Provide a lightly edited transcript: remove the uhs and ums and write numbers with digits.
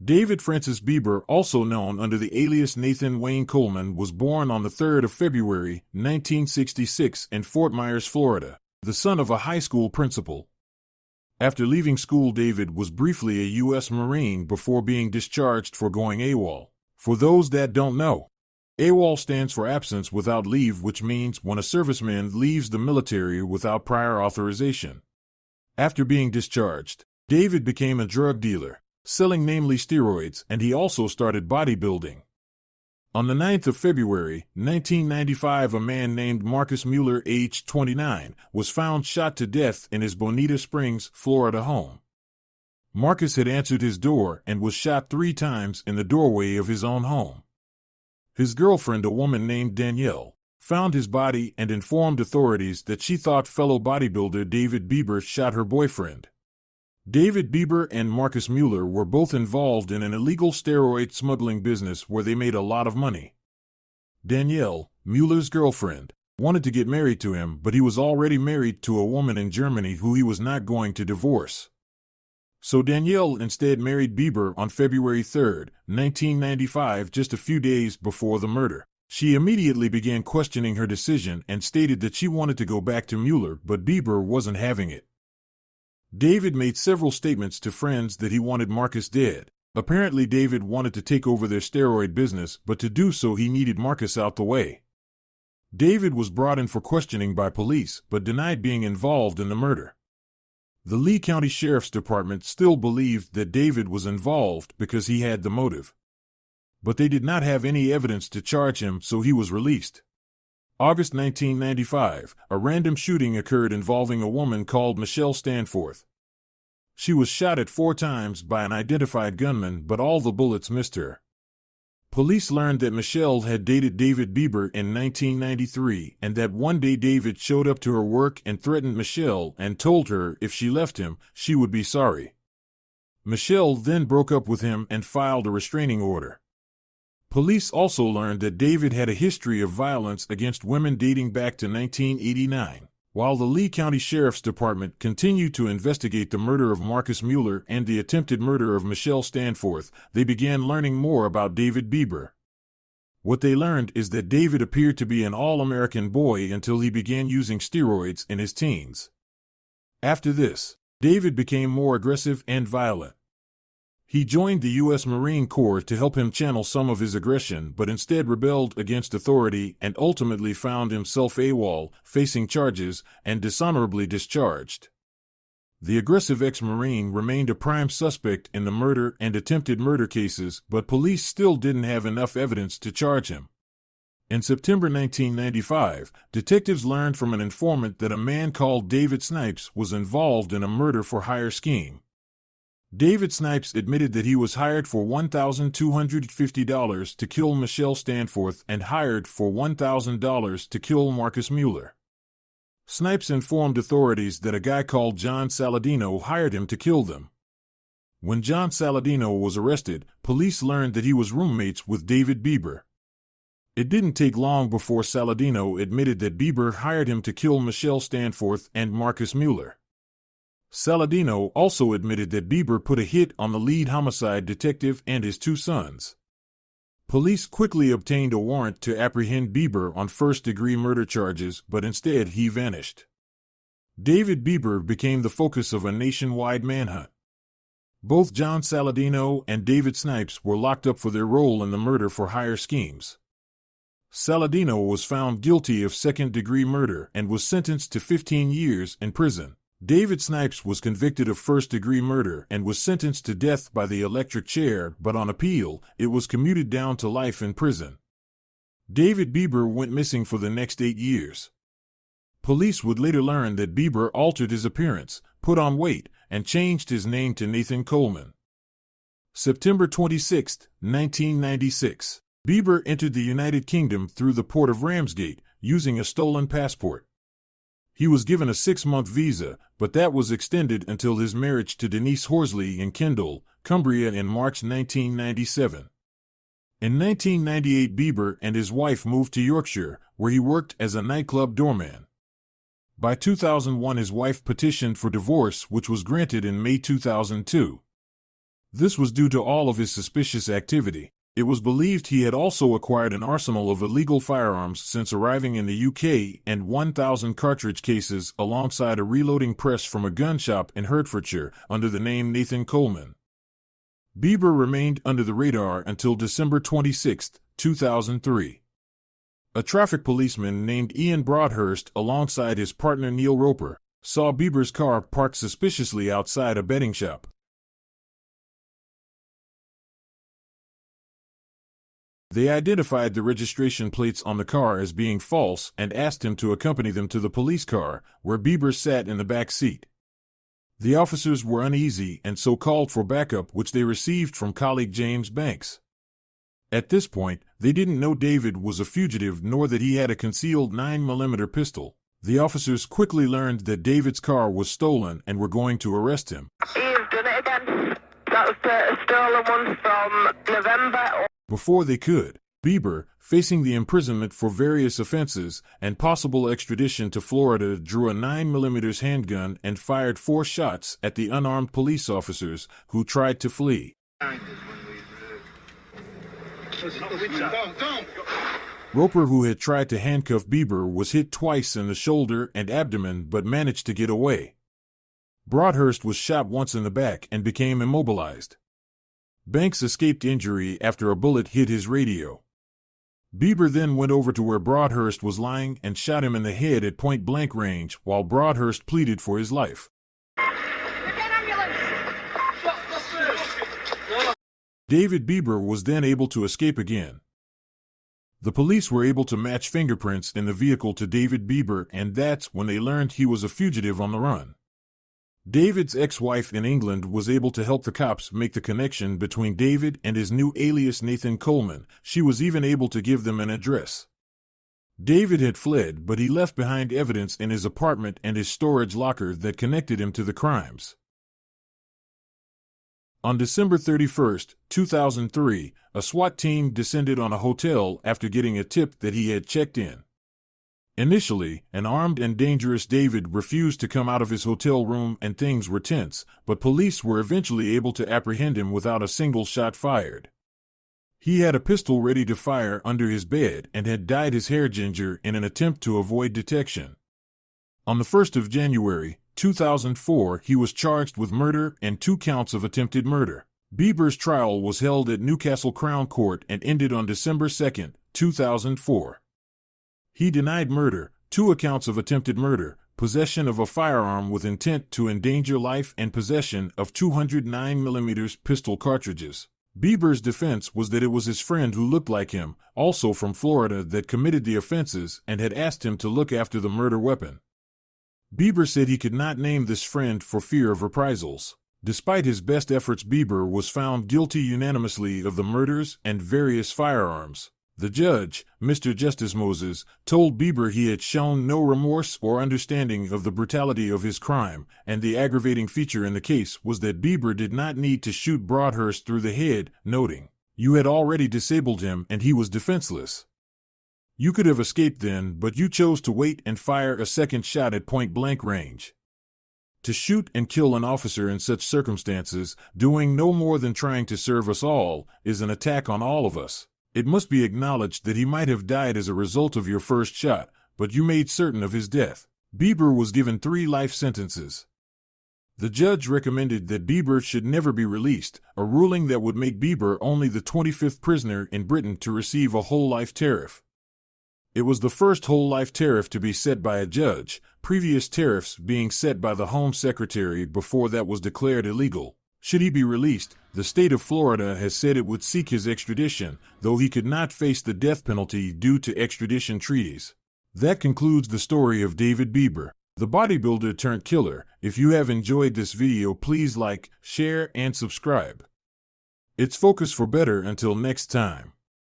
David Francis Bieber, also known under the alias Nathan Wayne Coleman, was born on the 3rd of February, 1966 in Fort Myers, Florida, the son of a high school principal. After leaving school, David was briefly a U.S. Marine before being discharged for going AWOL. For those that don't know, AWOL stands for absence without leave, which means when a serviceman leaves the military without prior authorization. After being discharged, David became a drug dealer, selling namely steroids, and he also started bodybuilding. On the 9th of February, 1995, a man named Marcus Mueller, aged 29, was found shot to death in his Bonita Springs, Florida home. Marcus had answered his door and was shot 3 times in the doorway of his own home. His girlfriend, a woman named Danielle, found his body and informed authorities that she thought fellow bodybuilder David Bieber shot her boyfriend. David Bieber and Marcus Mueller were both involved in an illegal steroid smuggling business where they made a lot of money. Danielle, Mueller's girlfriend, wanted to get married to him, but he was already married to a woman in Germany who he was not going to divorce. So Danielle instead married Bieber on February 3, 1995, just a few days before the murder. She immediately began questioning her decision and stated that she wanted to go back to Mueller, but Bieber wasn't having it. David made several statements to friends that he wanted Marcus dead. Apparently David wanted to take over their steroid business, but to do so he needed Marcus out the way. David was brought in for questioning by police, but denied being involved in the murder. The Lee County Sheriff's Department still believed that David was involved because he had the motive. But they did not have any evidence to charge him, so he was released. August 1995, a random shooting occurred involving a woman called Michelle Stanforth. She was shot at 4 times by an identified gunman, but all the bullets missed her. Police learned that Michelle had dated David Bieber in 1993 and that one day David showed up to her work and threatened Michelle and told her if she left him, she would be sorry. Michelle then broke up with him and filed a restraining order. Police also learned that David had a history of violence against women dating back to 1989. While the Lee County Sheriff's Department continued to investigate the murder of Marcus Mueller and the attempted murder of Michelle Stanforth, they began learning more about David Bieber. What they learned is that David appeared to be an all-American boy until he began using steroids in his teens. After this, David became more aggressive and violent. He joined the U.S. Marine Corps to help him channel some of his aggression, but instead rebelled against authority and ultimately found himself AWOL, facing charges, and dishonorably discharged. The aggressive ex-Marine remained a prime suspect in the murder and attempted murder cases, but police still didn't have enough evidence to charge him. In September 1995, detectives learned from an informant that a man called David Snipes was involved in a murder-for-hire scheme. David Snipes admitted that he was hired for $1,250 to kill Michelle Stanforth and hired for $1,000 to kill Marcus Mueller. Snipes informed authorities that a guy called John Saladino hired him to kill them. When John Saladino was arrested, police learned that he was roommates with David Bieber. It didn't take long before Saladino admitted that Bieber hired him to kill Michelle Stanforth and Marcus Mueller. Saladino also admitted that Bieber put a hit on the lead homicide detective and his 2 sons. Police quickly obtained a warrant to apprehend Bieber on first-degree murder charges, but instead he vanished. David Bieber became the focus of a nationwide manhunt. Both John Saladino and David Snipes were locked up for their role in the murder-for-hire schemes. Saladino was found guilty of second-degree murder and was sentenced to 15 years in prison. David Snipes was convicted of first-degree murder and was sentenced to death by the electric chair, but on appeal, it was commuted down to life in prison. David Bieber went missing for the next 8 years. Police would later learn that Bieber altered his appearance, put on weight, and changed his name to Nathan Coleman. September 26, 1996. Bieber entered the United Kingdom through the port of Ramsgate, using a stolen passport. He was given a 6-month visa, but that was extended until his marriage to Denise Horsley in Kendal, Cumbria in March 1997. In 1998, Bieber and his wife moved to Yorkshire, where he worked as a nightclub doorman. By 2001, his wife petitioned for divorce, which was granted in May 2002. This was due to all of his suspicious activity. It was believed he had also acquired an arsenal of illegal firearms since arriving in the UK and 1,000 cartridge cases alongside a reloading press from a gun shop in Hertfordshire under the name Nathan Coleman. Bieber remained under the radar until December 26, 2003. A traffic policeman named Ian Broadhurst, alongside his partner Neil Roper, saw Bieber's car parked suspiciously outside a betting shop. They identified the registration plates on the car as being false and asked him to accompany them to the police car, where Bieber sat in the back seat. The officers were uneasy and so called for backup, which they received from colleague James Banks. At this point, they didn't know David was a fugitive nor that he had a concealed 9mm pistol. The officers quickly learned that David's car was stolen and were going to arrest him. You've done it again. That was the stolen one from November. Before they could, Bieber, facing the imprisonment for various offenses and possible extradition to Florida, drew a 9mm handgun and fired 4 shots at the unarmed police officers who tried to flee. Roper, who had tried to handcuff Bieber, was hit twice in the shoulder and abdomen but managed to get away. Broadhurst was shot once in the back and became immobilized. Banks escaped injury after a bullet hit his radio. Bieber then went over to where Broadhurst was lying and shot him in the head at point-blank range while Broadhurst pleaded for his life. David Bieber was then able to escape again. The police were able to match fingerprints in the vehicle to David Bieber, and that's when they learned he was a fugitive on the run. David's ex-wife in England was able to help the cops make the connection between David and his new alias Nathan Coleman. She was even able to give them an address. David had fled, but he left behind evidence in his apartment and his storage locker that connected him to the crimes. On December 31, 2003, a SWAT team descended on a hotel after getting a tip that he had checked in. Initially, an armed and dangerous David refused to come out of his hotel room and things were tense, but police were eventually able to apprehend him without a single shot fired. He had a pistol ready to fire under his bed and had dyed his hair ginger in an attempt to avoid detection. On the 1st of January, 2004, he was charged with murder and 2 counts of attempted murder. Bieber's trial was held at Newcastle Crown Court and ended on December 2, 2004. He denied murder, 2 accounts of attempted murder, possession of a firearm with intent to endanger life, and possession of 209mm pistol cartridges. Bieber's defense was that it was his friend who looked like him, also from Florida, that committed the offenses and had asked him to look after the murder weapon. Bieber said he could not name this friend for fear of reprisals. Despite his best efforts, Bieber was found guilty unanimously of the murders and various firearms. The judge, Mr. Justice Moses, told Bieber he had shown no remorse or understanding of the brutality of his crime, and the aggravating feature in the case was that Bieber did not need to shoot Broadhurst through the head, noting, "You had already disabled him and he was defenseless. You could have escaped then, but you chose to wait and fire a second shot at point-blank range. To shoot and kill an officer in such circumstances, doing no more than trying to serve us all, is an attack on all of us. It must be acknowledged that he might have died as a result of your first shot, but you made certain of his death." Bieber was given 3 life sentences. The judge recommended that Bieber should never be released, a ruling that would make Bieber only the 25th prisoner in Britain to receive a whole life tariff. It was the first whole life tariff to be set by a judge, previous tariffs being set by the Home Secretary before that was declared illegal. Should he be released, the state of Florida has said it would seek his extradition, though he could not face the death penalty due to extradition treaties. That concludes the story of David Bieber, the bodybuilder turned killer. If you have enjoyed this video, please like, share, and subscribe. It's Focus for Better. Until next time.